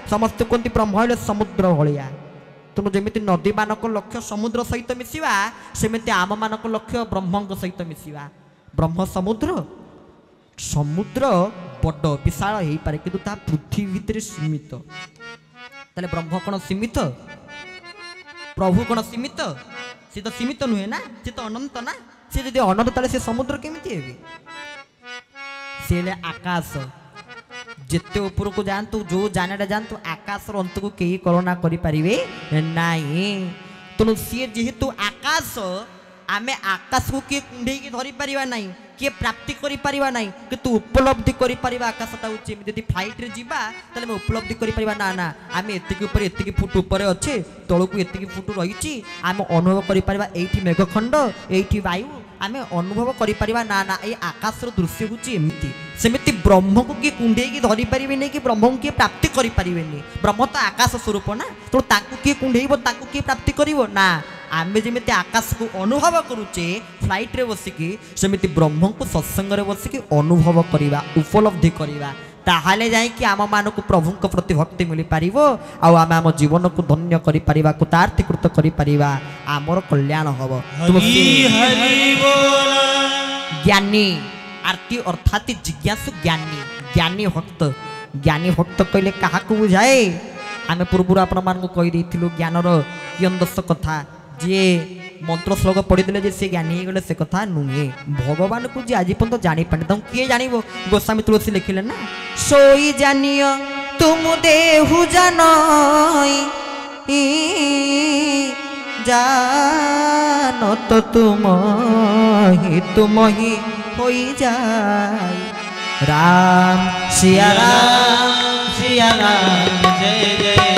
समस्त कहते ब्रह्म हेले समुद्र भाया तेणु जमी नदी मान लक्ष्य समुद्र सहित मिसवा सेमि आम मान लक्ष्य ब्रह्म सहित मिसवा ब्रह्म समुद्र समुद्र बड़ विशाल हो पारे कि पृथ्वी भितर सीमित ताले ब्रह्म कौन सीमित प्रभु कौन सीमित सी तो सीमित नुहे ना सी तो अनंत ना सी जब अनंत ताले से समुद्र केमिति हेबे सी आकाश जिते ऊपर को जातु जो जाने जातु आकाश अंत को कहीं कल्पना करें नाई तेणु सी जेहेतु आकाश आमे आकाश को किए कुंडे धरी पारिबा नहीं किए प्राप्ति करि पारिबा नहीं किंतु उपलब्धि करि पारिबा आकाशटा होची यदि फ्लाइट रे जीवा तले हम उपलब्धि करि पारिबा ना ना आमे एतिकी ऊपर एतिकी फुट ऊपर अच्छे तळकु एतिकी फुट रहिची आमे अनुभव करि पारिबा एठी मेघखंड एठी वायु आमे अनुभव करि पारिबा ना ना ए आकाश रो दृश्य होची एमिति सेमिति ब्रह्म को किए कुंडे धरी पारिबे नहीं कि ब्रह्म को किए प्राप्ति करि पारिबे नहीं ब्रह्म तो आकाश स्वरूप ना तो ताकु किए कुंडेइबो ताकु किए प्राप्ति करिवो ना आमे जेमिति आकाश को अनुभव करूचे फ्लाइट रे बसिकी सेमिति ब्रह्म को सत्संग रे बसिकी अनुभव करिबा उपलब्धि करिबा ताहाले जाय कि आम मान को प्रभु को प्रति भक्ति मिली पारिबो आ आमे आम जीवन को धन्य करि पारिबा कृतार्थीकृत करि पारिबा आमर कल्याण हबो ज्ञानी आरती अर्थात जिज्ञासु ज्ञानी ज्ञानी भक्त कहले कहा को बुझाए आमे पूर्व आपण मान को कहि देथिलु ज्ञानर कियंदस कथा जे मंत्र श्लोक पढ़ी जे से ज्ञानी गले से कथा नुहे भगवान को जे आज पर्यंत जानी पाने तुम किए जानबो गोस्वामी तुलसी लिखिले ना सोई जानियो तुम देहु जानई जानो तो तुम ही होई जाय राम सिया राम जय जय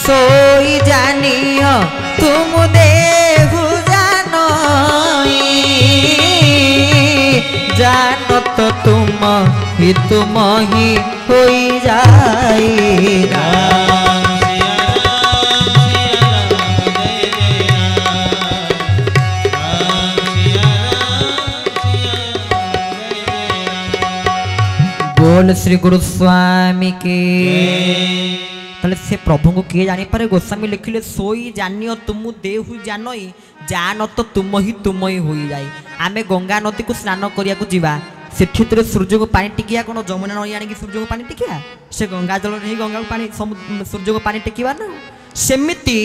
सोई जानियो तुम देहु जानई जानो तो तुम ही होई जाई राम बोल श्री गुरु स्वामी के से प्रभु को किए जानी पारे गोस्वामी लिखिले सोई जानियो तुम देहु जानई जान तो तुम ही हो जाए आमे गंगा नदी को स्नान करिया को जीवा सेठी सूर्य को पानी टिकिया कौन जमुना नई आनी सूर्य को पानी टिकिया से गंगा जल नहीं गंगा को पानी सूर्य को पानी टिकिवा ना सेमिति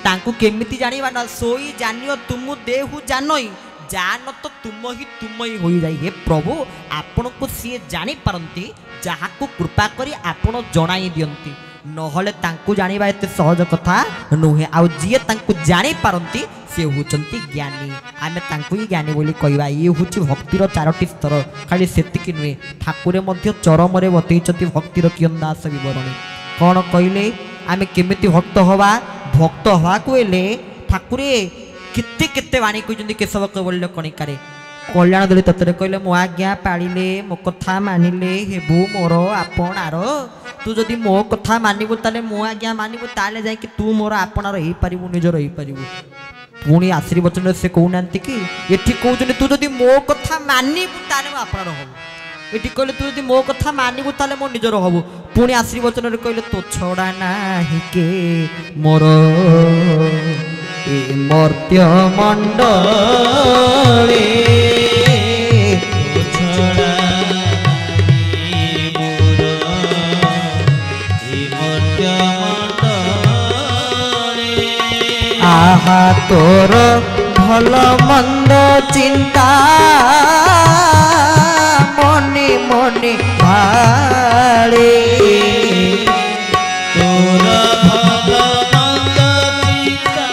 तांकु केमिति जानिबा ना सोई जानियो तुम देहु जानई जान तो तुम ही हो जाए हे प्रभु आपण को सी जानी पारंती जहा को कृपा करी आपण जणाई दियंती नहले तांकु जानिबा एते सहज कथा नुहे आ जिए तांकु जानी पारंती से होचंती ज्ञानी आमे तांकु ही ज्ञानी बोली कहबा ये होची भक्तिर चारोटी स्तर खाली सेतिकी नुहे ठाकुरे मध्य चरम रे बतैचंती भक्तिर कियंदास विवरणी कोन कहले आमे केमिति भक्त हवा को एले ठाकुरे किते किते वाणी कहजंती केशव कवल्य कणिकारे कल्याण दली तत्रे कहले मो आज्ञा पाळिले मो कथा मानिले हेबु मोर आपणार तू जदि मो कथा मानिबु ताले मो आज्ञा मानिबु ताले जाय कि तू मोर आपणार हेई परिबु निजर हेई परिबु पुणी आशीर्वचन से कहउनांती कि एठी कहउजने तू जदि मो कथा मानिबु ताले मो आपणार हबु एठी कहले तू जदि मो कथा मानिबु ताले मो निजर हबु पुणी आशीर्वचन रे कहले तो छडा नाही के मोर ए मर्त्य मंडले आहा तोर भल मंद चिंता मने मने भाड़े तोर भल मंद चिंता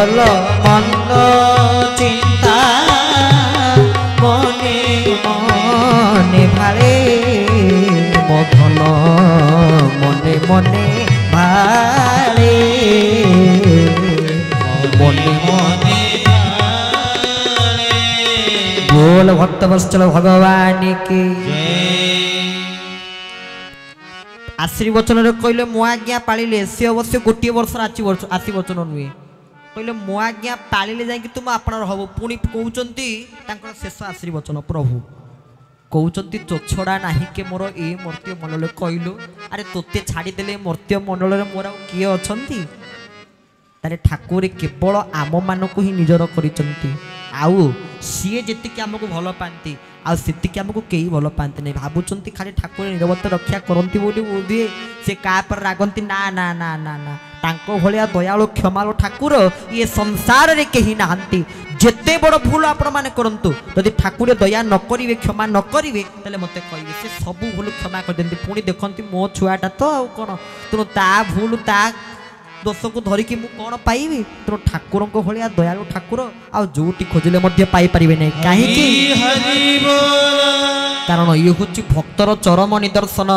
ଭଲ ମନ୍ଦ ଚିନ୍ତା ମନେ ମନେ ଭାଳେ ମୋ ଧନ ମନେ ମନେ ଭାଳେ ମନେ ମନେ बोल भक्त वत्सल भगवान की आशीर्वचन कहले मो आज्ञा पालिले सी अवश्य गोटे वर्ष आशीर्वचन नुहे कहले मो आज्ञा पालिले जाकि तुम आपण हब पुणी कहते शेष आशीर्वचन प्रभु कहते चोछड़ा नाही के मोर ए मर्त्य मंडल कहलु अरे तोते छाड़ीदे मर्त्य मंडल मोर किए अच्छा तारे ठाकुर केवल आम मानक ही निजर करिसंती आउ सीए जेतिक आमको भल पाती आतिक आमको कई भल पाती नहीं भावुंट खाली ठाकुर निरवता रक्षा करती बोधे से क्या पर रागंती ना ना ना ना ना तांको भलिया दयालु क्षमालु ठाकुर ये संसार रे कहीं नहांती जेते बड़ भूल आपण माने करंतु यदि ठाकुर दया न करिवे क्षमा न करिवे तले मते कहिवे से सब भूल क्षमा कर देंती पुणी देखंती मो छुआटा तो आ कोन तुम ता भूल ता दोष को धरिकी मु कौन पाइबी तो ठाकुर भाया दयालु ठाकुर आउटी खोजिले पाई पारे नहीं कहीं कारण ये हूँ भक्तर चरम निदर्शन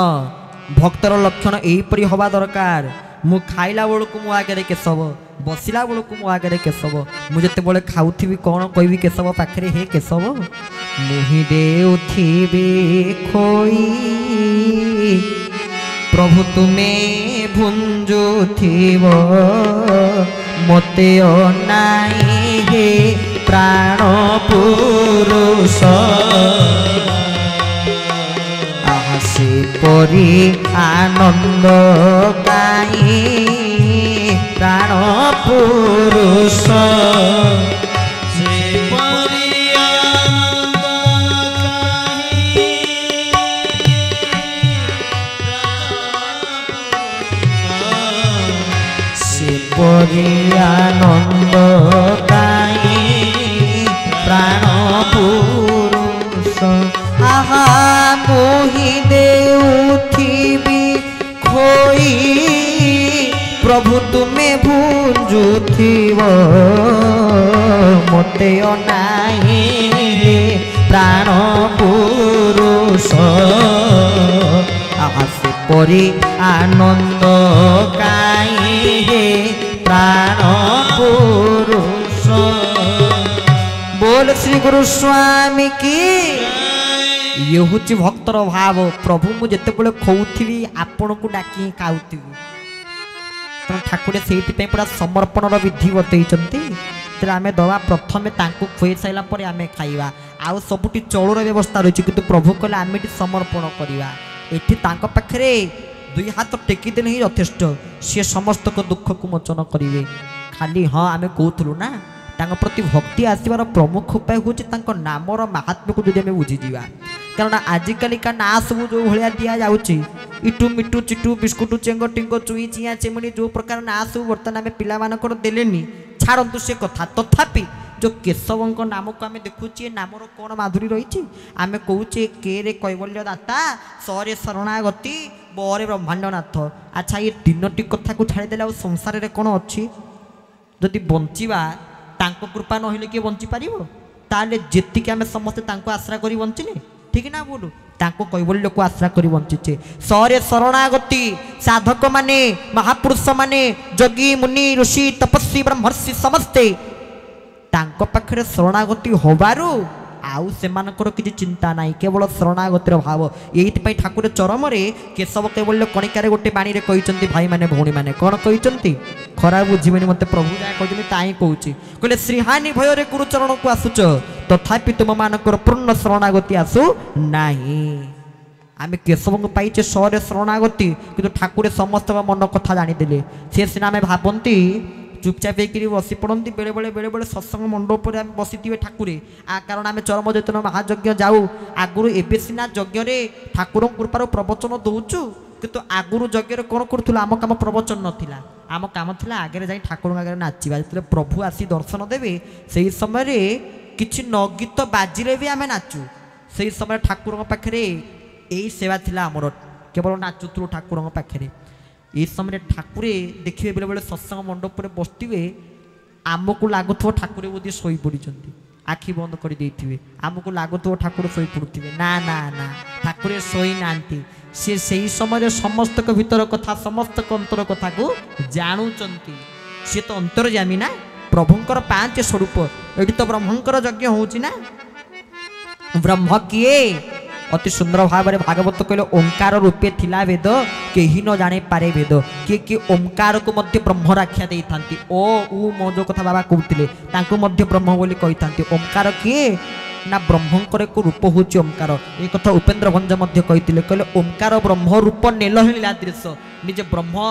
भक्तर लक्षण यहीपरी हवा दरकार मु खाइला बेलू मो आगे केशव बसला बेलू मो आगे केशव मुझे बड़े खाऊबी कौन कहबी केशव पाखे हे केशव मुहि देउथिबी खोई प्रभु तुम्हें भुंजुथिब मते अनाई हे प्राण पुरुष आसे परी आनंद गाई प्राण पुरुष आनंद गाई प्राण पुरुष आहा मोहि देउथिबी खोई प्रभु तुम्हें भुंजुथिब मते अनाई प्राण पुरुष आसे परी आनंद गाई प्राण पुरुष बोल श्री गुरु स्वामी की ये हूँ भक्तर भाव प्रभु मुझे खोउथी आपण को डाकी खाऊथी ठाकुर से पूरा समर्पण विधि बतई आम दवा प्रथम खुई सारापर आम खाइबा आउ सबुटी चौलर व्यवस्था रही कि प्रभु कहले आम समर्पण करवा ये पाखे दुई हाथ टेकीदेले ही यथेष्ट सी समस्त को दुख को मोचन करेंगे खाली हाँ आम कहूँ ना प्रति भक्ति आसबार प्रमुख उपाय हूँ नामर महात्म्य को जब आम बुझीजा कारण आजिकल का ना सब जो भाया दि जाऊँगी इटू मिटू चिटू बिस्कुट चेंग टिंग चुई चिया चेमणी जो प्रकार ना सब बर्तमान आम पिलामानकर देलेनी छाड़ू से कथा तथापि जो केशव नाम को आम देखुचे नामर कौन माधुरी रही आम कहे के रे कैवल्य दाता सरे शरणागति बरे ब्रह्मांडनाथ अच्छा ये तीनोटी कथा को छाड़देले आ संसार में कौन अच्छी जदि बंचा तांको कृपा नहले किए बंची पार ताले जेतिक आम समस्ते तांको आश्रा करी बंचिने ठीक ना बोलू तांको कैवल्य को आश्रा करी बंचीचे सरे शरणागति साधक माने महापुरुष माने जोगी मुनि ऋषि तपस्वी ब्रह्मर्षि समस्ते तांको पाखरे शरणागति होबारु आउ सेमानकर किसी चिंता ना केवल शरणागतिर भाव ये ठाकुर चरम केशव केवल कणिकार गोटे बाणी कहते भाई माने भौणी माने कौन कहते खराब बुझीबेनि मत प्रभु जहाँ कहते ताई कहूँ कहले श्रीहानि भयर गुरुचरण को आसुच तथापि तुम मानकर पूर्ण शरणागति आसु नाही आम केशव को पाइचे सरे शरणागति किंतु ठाकुर समस्त मन कथा जानीदे सी सीना आम भावती चुपचाप होकर बसी पड़ती बेले बेले बेले सत्संग मंडप पर बसी थे ठाकुरे कारण आम चरम जैतन महायज्ञ जाऊ आगुरी एबे सिना यज्ञ ठाकुर कृपार प्रवचन दौचु किंतु आगुरी यज्ञ कौन करूँ आम कम प्रवचन नाला आम कम था आगे जाए ठाकुर आगे नाचा जो प्रभु आसी दर्शन देवे से समय किसी न गीत बाजिले भी आम नाचु से समय ठाकुर पाखे यही सेवा थिला आमर केवल नाचुलु ठाकुर पाखे ये समय ठाकुरे देखिए बेले बेले सत्संग मंडप पर बसवे आमको लगुव ठाकुर बोधे शोई पड़ी आखि बंद कर देथिबे आमको लगुव ठाकुर शोई पड़ुथिबे ना ना ना ठाकुर शोई नांती सी सही समय समस्त भीतर कथा समस्त अंतर कथा को जानुचंती सी तो अंतर्यामी ना प्रभुंकर 5 स्वरूप ये तो ब्रह्मंकर यज्ञ होउची ना ब्रह्म किए अति सुंदर भाव में भागवत कहले ओंकार रूपे थिला वेद केही न जाने पारे वेद किए कि ओंकार को मध्य ब्रह्म आख्या दे थांती ओ उ मो जो कथा बाबा कहते तांको मध्य ब्रह्म बोली कही थांती ओंकार किए ना ब्रह्मंकर एक रूप होची ओंकार ये कथा उपेन्द्र भंज मध्य कहते कहले ओंकार ब्रह्म रूप नेल लीलादृश निजे ब्रह्म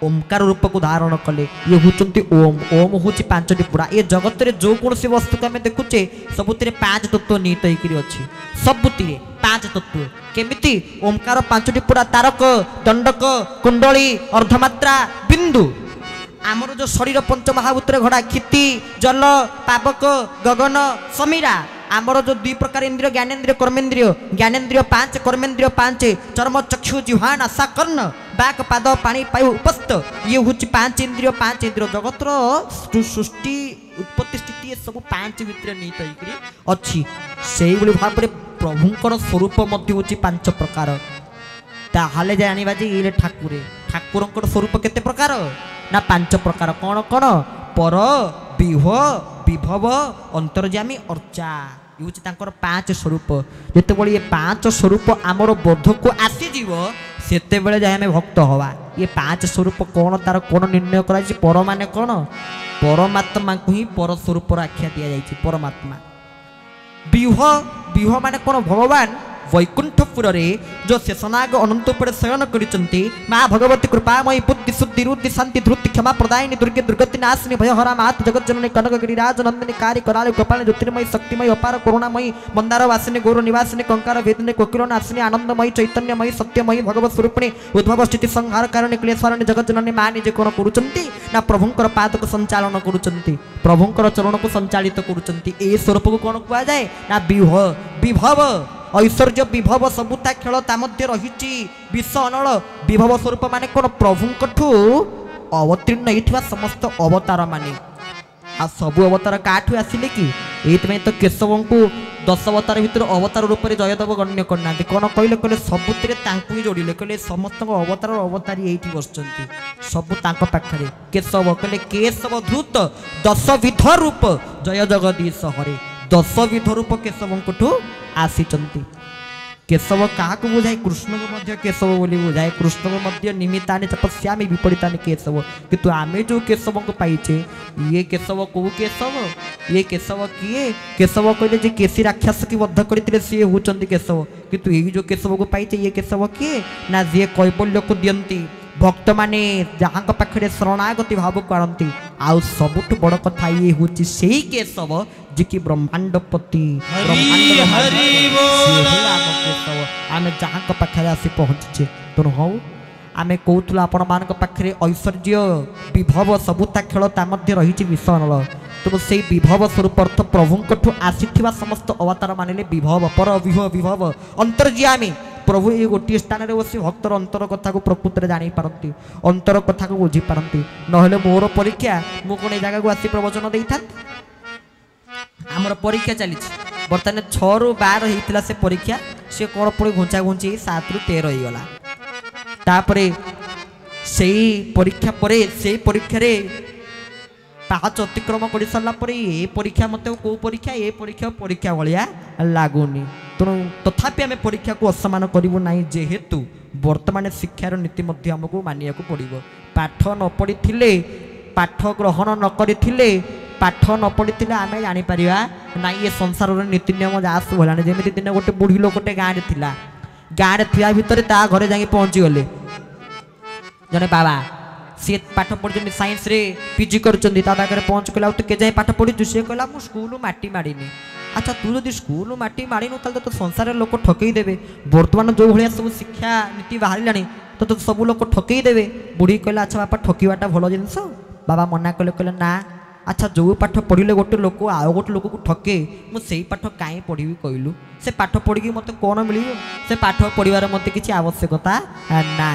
ओंकार रूप को धारण कले ये होचंती ओम ओम होची 5टी पुरा ये जगत रे जो कौन सी वस्तु को आम देखुचे सबुतिर 5 तत्व निहित होकर अच्छी सबुतिर 5 तत्व केमिति ओंकार 5टी पुरा तारक दंडक कुंडली अर्धमात्रा बिंदु आमर जो शरीर पंचमहाभूतर घड़ा क्षिति जल पावक गगन समीरा आमर जो 2 प्रकार इंद्रिय ज्ञानेन्द्रिय 5 कर्मेन्द्रिय 5 चर्म चक्षु जिह्वा नासा कर्ण बाक पाद पानी पायु उपस्थ ये हूँ 5 इंद्रिय जगतर सृष्टि उत्पत्ति स्थिति ये सब 5 भितर निहित होकर अच्छी से भाव में प्रभुंकर स्वरूप मध्य हूँ 5 प्रकार ताहले जानिबा जे ये ठाकुर ठाकुरंकर स्वरूप केते प्रकार ना 5 प्रकार कौन कौन पर विह विभव अंतर्यामी अर्चा ये हूँ 5 स्वरूप जिते ये 5 स्वरूप आमर बोध को आसीज सेते बेले जाए आम भक्त हवा ये 5 स्वरूप कौन तार कौन निर्णय करा पर माने कौन परमात्मा को ही पर स्वरूप आख्या दि जाए परमात्मा विह विह माने कौन भगवान वैकुंठपुर रे जो शेषनाग अनंत पर शयन करिसंती मां भगवती कृपामयी बुद्धि शुद्धि रुद्धि शांति धृति क्षमा प्रदायिनी दुर्गे दुर्गति नाशिनी भयहरा मात जगत जननी कनक गिरिराज नंदिनी कारी कराली कृपाली ज्योतिर्मयी शक्तिमयी अपार करुणामयी मंदार वासिनी गौर निवासिनी कंकार वेदिनी कोकिल नाशिनी आनंदमयी चैतन्यमयी सत्यमयी भगवत स्वरूपिणी उद्भव स्थिति संहार कारिणी क्लेशवारिणी जगत जननी मां निजे कौन करुचंती ना प्रभुंकर पाद को संचालन करुचंती प्रभुंकर चरण को संचालित करुचंती ए स्वरूप को कौन कुआ जाए ना विह विभव ऐश्वर्य विभव सबुता खेल मध्य रही विष अनल विभव स्वरूप माने कौन प्रभुंकठू अवतीर्ण होता समस्त अवतार माने आ सबु अवतार काठू आसिले कि ये तो केशव को 10 अवतार भर अवतार रूप में जयदेव गण्य करना कौन कहले कहले सबुतिर ही जोड़े कहले समस्त अवतार अवतारी ये बस सबू पाखे केशव कहले केशव धूत 10 विध रूप जय जगदीश हरे 10 विध रूप केशव आसी केशव क्या बुझाए कृष्ण को मध्य केशव बोली बुझाए कृष्ण को मध्य निमित्ता तपस्या में विपरीता केशव किंतु आम जो केशव को पाइचे ये केशव कौ केशव ये केशव किए केशव कहले केसी राक्षस की बद्ध करते सी होती केशव किंतु ये जो केशव को पाइचे ये केशव किए ना जी कैबल्य को दियंती भक्त माने जहाँ पाखे शरणागति भाव को आनती आउ सबुठ बड़ कथा ये हूँ से केशव जी की ब्रह्मांडपति आम जहाँ पाखे आसी पहुँचे तेणु हूँ आम कहूँ आपण मान पाखे ऐश्वर्य विभव सबुता खेल मध्य रही विषाणल तेणु से विभव स्वरूप अर्थ प्रभुंठू आसी समस्त अवतार मानिले विभव पर विभव अंतर्यामी प्रभु ये गोटे स्थान में बस भक्तर अंतर कथा को प्रकृत में जानी पारती अंतर कथा को बुझी पारती नहले मोर परीक्षा मु कौन जगह को आसी प्रवचन दे था आमर परीक्षा चली बर्तमान 6 ରୁ 12 होता से परीक्षा सी कौन पुणी घुंचा घुंची 7 ରୁ 13 होगला तापरे से परीक्षा पर से परीक्षा रे पाँच अतिक्रम कर सारापर ये परीक्षा मत कौ परीक्षा ये परीक्षा परीक्षा भाया लगुनि तेणु तथापि आम परीक्षा को असमान करूँ ना जेहेतु वर्तमान शिक्षार नीति आमको मानिया पड़ो पाठ न पढ़ी पाठ ग्रहण न करते पाठ न पढ़ी आम जापर ना ये संसार नीति नियम जहाँ सब है जमी दिन गोटे बुढ़ी लोकटे गाँव में गाँव थी भितर ता घरे जा पहुँची गले जड़े बाबा सी पाठ पढ़ी साइंस रे पीजी कर पहुँच कहला तू के जाए पाठ पढ़ी सी कहला मु स्कूल माटी माड़नी अच्छा तू जब स्कूल माटी माड़नु तो संसार लोक ठकईदेवे बर्तमान जो भाया सब शिक्षा नीति बाहर तो सब लोक ठकईदेवे बुढ़ी कहला अच्छा बापा ठकवाटा भल जिनस बाबा मना कले कहले ना अच्छा जो पाठ पढ़ले गोटे लोक आउ गोटे लोक को ठके मुझे पाठ कहीं पढ़ी कहलु से पाठ पढ़ी मत कौन मिल से पाठ पढ़ार मत किसी आवश्यकता ना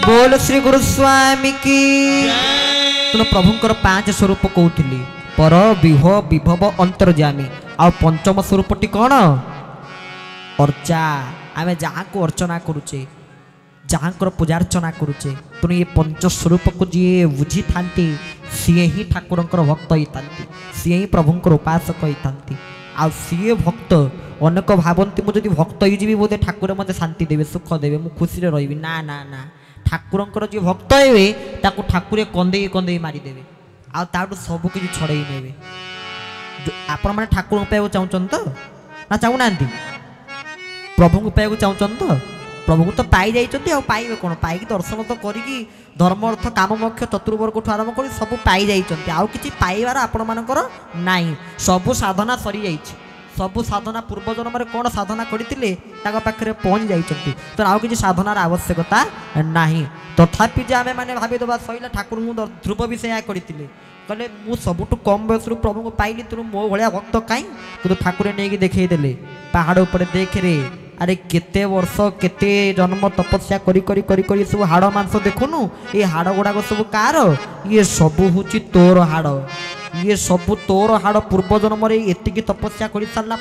बोल श्री गुरुस्वामी की। तेणु प्रभुंकर 5 स्वरूप कहूली पर विह विभव अंतर्जामी आ पंचम स्वरूपटी कौन अर्चा आम जहाँ को अर्चना करुचे जहाँ पूजार्चना करुचे तेणु ये पंच स्वरूप को जी बुझी था सी ही ठाकुर भक्त होता सी ही प्रभुंर उपासक होता आ सी भक्त अनेक भावती मुझे भक्त हो बोधे ठाकुर मत शांति देवे सुख देवे मुझे खुशी रही ना ना ना ठाकुर जी भक्त हे ठाकुर कंदे कंदे मारिदेवे आठू सबकि छड़े ने आपण मैंने ठाकुर पाइबा चाहूँ तो ना चाहूना प्रभु को पाइबा चाहूँ तो प्रभु को तो पाई जाइए पाइबे कौन पाई दर्शन तो करी धर्म अर्थ काम मोक्ष चतुर्वर्ग ठूँ आरंभ कर सब पाई जाइए आउ कि पाइबार आपण मानकर नाई सबू साधना सरी जाइए सबू साधना पूर्व जन्म में कौन साधना करते पाखे पहुँच जाइए तो आउ कि साधनार आवश्यकता ना तथापि जे आम मैंने भावीदे सैला ठाकुर ध्रुव भी से करते कहले मु सबुठ कम बयस प्रभु को पाइली तेणु मो भाया भक्त कहीं कि ठाकुर नहीं देखईदे पहाड़ उपर देख रे अरे केते वर्ष केते जन्म तपस्या करी करी करी करी सब हाड़ मांस देखुनु ये हाड़ गुड़ाक सब कार ये सब हूँ तोर हाड़ ये सब तोर हाड़ पूर्व जन्म एतिकी तपस्या कर सारा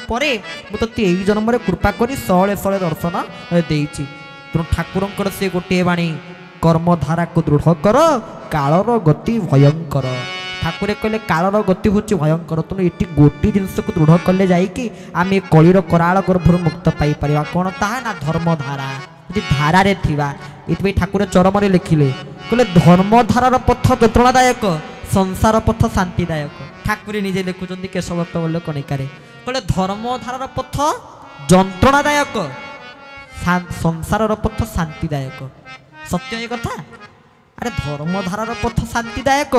मुझे यही जन्म कृपा करी सले सले दर्शन देती तेणु ठाकुर से गोटे बाणी कर्मधारा को दृढ़ कर कालर गति भयंकर ठाकुर कहले कालर गति हूँ भयंकर तेणु ये गोटे जिनस को दृढ़ कले जाकि आम ये कलिर कराल गर्भर मुक्त पाइपर कौन ताहा ना धर्मधारा जी धारे थिबा ये ठाकुर चरम लिखिले कहले धर्मधारार पथ यंत्रणादायक संसार पथ शांतिदायक ठाकुर निजे लिखुं केशव भक्त बोले कणिकारे कहले धर्मधारार पथ यंत्रणादायक संसार पथ शांतिदायक सत्य ये कथा अरे धर्मधारार पथ शांतिदायक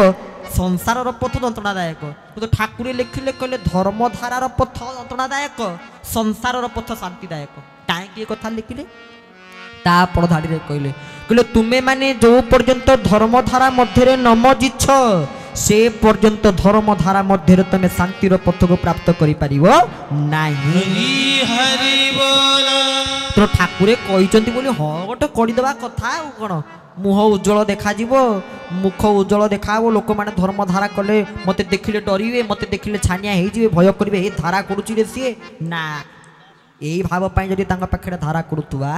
संसार पथ यंत्रणादायक तो ठाकुर लिखिले कहले धर्मधारार पथ यंत्रणादायक संसार पथ शांतिदायक कहीं कथा लिखिले तापर धाड़ी कहले कहले तुम्हें माने जो पर्यंत धर्मधारा मध्य न मजिछ से पर्यंत धर्मधारा मध्य तुम्हें शांतिर पथ को प्राप्त तो ठाकुर कहते हाँ गोटे करदेवा कथा कौन मुह उज्जवल देखा मुख उज्जवल देखा लोक मैंने धर्मधारा कले मत देखिले डरे मत देखिले छानिया हो भय करेंगे ये धारा करुचे सी ना यही भाव जदि पाखे धारा करुवा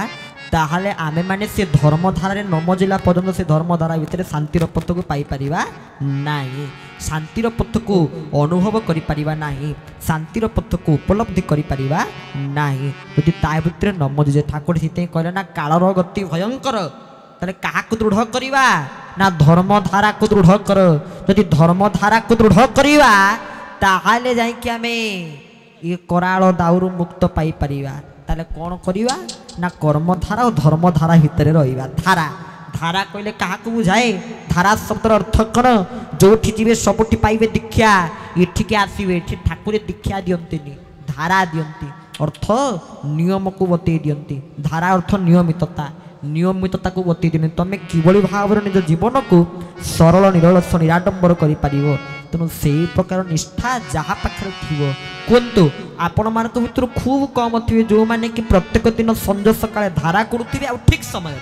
ताहले आमे माने से धर्मधारा नमजिला पर्यंत से धर्मधारा भितर शांतिर पथ को पाइपर ना शांतिर पथ को अनुभव करा शांतिर पथ को उपलब्धि करा ना यदि ता भितर नमजिजे ठाकुर से कहले ना कालर गति भयंकर ताले क्या दृढ़ करवा ना धर्मधारा को दृढ़ कर यदि धर्मधारा को दृढ़ करवा ताहले जाइए आम ये कराल दाउरू मुक्त पाइपर ताले कौन करवा ना कर्मधारा और धर्मधारा भितर रहा धारा धारा कहले क्या बुझाए धारा शब्दर अर्थ कौन जो जी सबुठी पाइबे दीक्षा ये आसवे ये ठाकुर दीक्षा दियंती धारा दियंती अर्थ नियम को बतई दियंती धारा अर्थ नियमितता नियमितता को बतई दिने तुम्हें किभली भाव निज जीवन को सरल निरलस निराडंबर कर तेणु से प्रकार निष्ठा जहाँ पाखे थी कहतु आपण मान भर खूब कम थे जो मैंने कि प्रत्येक दिन संज सका धारा करुवे आ ठीक समय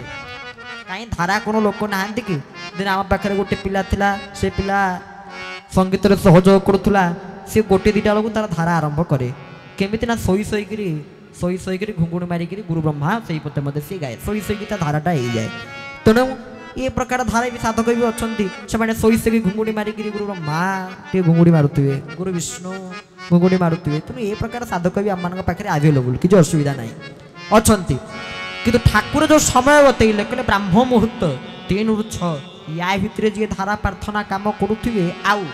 कहीं धारा कौन लोक ना कि दिन आम पाखे गोटे पिला थिला से पिला संगीत सहयोग करुला सी गोटे दुटा बेलू तार धारा आरंभ करे केमी ना शोई शोईक घुंगुणी मारिक गुरु ब्रह्मा से पते मत सी गाए शोई शोईक धाराटा हो जाए तेणु ये प्रकार धारा भी साधक भी अच्छा से शोई शोई घुंगुड़ी मारिक गुरु ब्रह्मा टे घुंगुड़ी मारुवे गुरु विष्णु घुंगुड़ी मारुवे तेणु ये प्रकार साधक भी आम पाखे आवेलेबल किसी असुविधा ना अच्छा कि ठाकुर जो समय बतईले कहले ब्राह्म मुहूर्त 3 ରୁ 6 या भितर जी धारा प्रार्थना काम करुवे आउ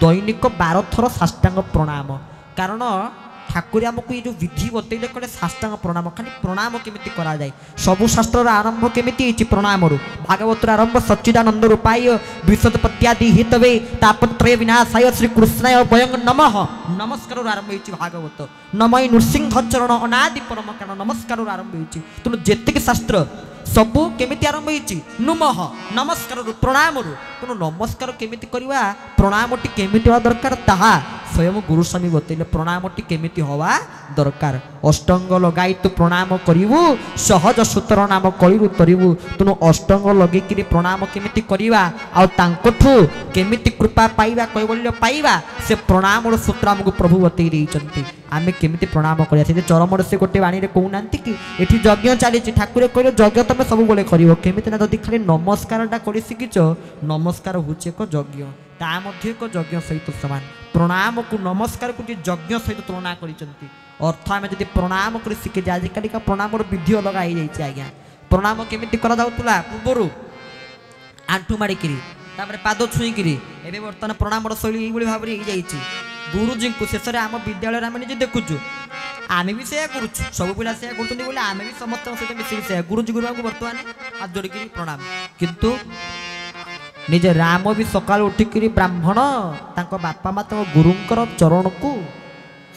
दैनिक 12 थर साष्टांग प्रणाम कारण ठाकुर आमको ये जो विधि बतईले कहले साष्टांग प्रणाम खाली प्रणाम केमिति करा जाए सबु शास्त्र आरंभ केमिति प्रणाम भागवत आरंभ सच्चिदानंद रूपाय विशदपत्यादि हितवे तापत्रय विनाशाय श्री कृष्णाय वयं नमः नमस्कार आरंभ होती भागवत नमय नृसिंह चरण अनादि परम कारण नमस्कार आरंभ होती तेणु जेतिक शास्त्र सबू केमिति आरंभ होती नुमः नमस्कार प्रणाम तेणु नमस्कार केमिति करवा प्रणामटी केमिति हवा दरकार ताहा स्वयं गुरुस्वामी बतैले प्रणामटी केमिति हवा दरकार अष्टांग लगाई तू प्रणाम करिवु सहज सूत्र नाम कलिरु तरिवु तेणु अष्टांग लगेकरी प्रणाम केमिति करवा आ तांकठु केमिति कृपा पाइबा कैवल्य पाइबा से प्रणाम सूत्र आमको प्रभु बतई देइचंती आमे केमिति प्रणाम करिया से चरम से गोटे वाणी रे कहउनांती कि एठी यज्ञ चली ठाकुर कहले यज्ञ तमे सब बोले करिवो केमिति ना जदि खाली नमस्कारटा करि सिकिछ नमस्कार होचे एक यज्ञ ता मध्ये एक यज्ञ सहित समान प्रणाम को नमस्कार को यज्ञ सहित तुलना करिसंती अर्थ आमे जदि प्रणाम करि सिके जे आजिकली का प्रणाम रो विधि अलग आई जाइछि आज्ञा प्रणाम केमिति करा जाउतुला पूर्वरु आंठू मारिकिरी तापर पाद छुईकिरी एबे वर्तमान प्रणाम रो शैली एई भाव रे जाइछि गुरुजी को शेष में आम विद्यालय आम निजे देखुचु आम भी से करुचु सब पिला से करुँच बोले आम भी समस्त सहित मिसिक से गुरुजी गुरुमा को बर्तमान हाथ जोड़िक प्रणाम किंतु निजे राम भी सकाल उठिक ब्राह्मण तांको बापा माँ गुरुंकर चरण को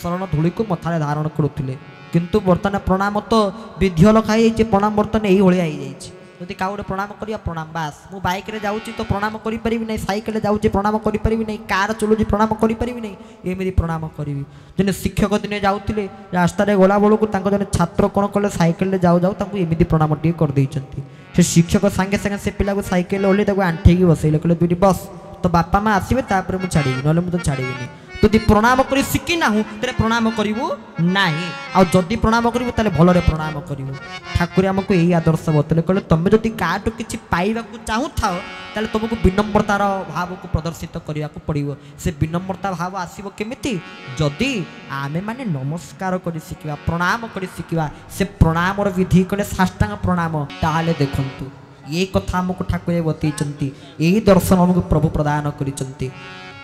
शरण धूली को मथारे धारण करुले किंतु बर्तमान प्रणाम तो विधि लखाई प्रणाम बर्तमान यही भाई जदि का प्रणाम करिया प्रणाम बास मु बाइक रे जाउची तो प्रणाम करि परिबि नै साइकिल जाउची प्रणाम करि परिबि नै कार चलुची प्रणाम करि परिबि नै एमिति प्रणाम करिवि जने शिक्षक दिने जाउतिले रास्ता रे गोला बळु को तांको जने छात्र कोन कले साइकिल रे जाउ जाउ तांको एमिति प्रणाम टी कर दैचंती से शिक्षक संगे संगे से पिला को साइकिल ओले ताको आंठे की बसैले कले दुटी बस तो बापा मां आसीबे तापर मु छाडी नले मु तो छाडीबिनी जदि प्रणाम करी शिखी ना तेरे प्रणाम करू ना आदि प्रणाम करू ताले भलरे प्रणाम करू ठाकुर आमको यही आदर्श बतले कहले तुम जदि काटू किछि पाइबा को चाहू थाओ ताले तुमको विनम्रतार भाव को प्रदर्शित करने को पड़ो से विनम्रता भाव आसीबो केमिति जदि आमे माने नमस्कार करी शिखिबा प्रणाम करी शिखिबा से प्रणाम विधि कले साष्टांग प्रणाम ताले देखंतु ये कथा आमको ठाकुर बतैचंती यही दर्शन आमको प्रभु प्रदान करिचंती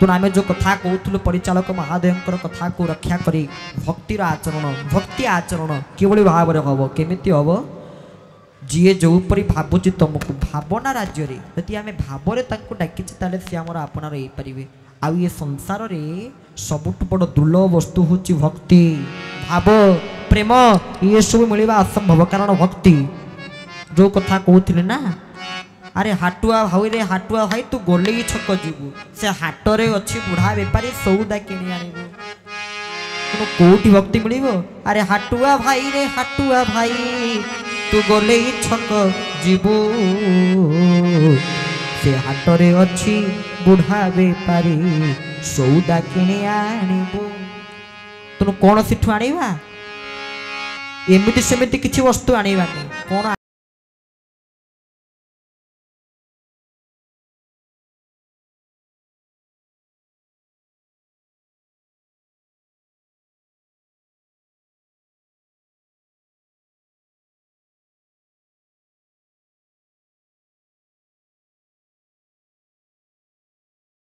तेणु आम जो कथा कहूँ परिचालक महादेव कथा को रक्षा करी भक्तिर आचरण भक्ति आचरण किभली भाव में हम केमिति हम जी जो परी भावुची तुमको भावना राज्य रे यदि आम भाव डाकी सी आमर आपणार हो पारे आउ ये संसार रे सबुठ बड़ दुर्लभ वस्तु हूँ भक्ति भाव प्रेम ये सब मिलवा असंभव कारण भक्ति जो कथा कहते ना अरे हाटुआ भाई रे हाटुआ भाई तू गोले छक जीवु से हाटरे अच्छी बुढ़ा बेपारी सौदा किणी आनिबु तुम कोठी भक्ति मिलिबो अरे हाटुआ भाई रे हाटुआ भाई तू गोले छक जीवु से हाटरे अच्छी बुढ़ा बेपारी सौदा किणी आनिबु तुम कौन सिठु आनिबा एमिति सेमिति किछि वस्तु आनिबानी कौन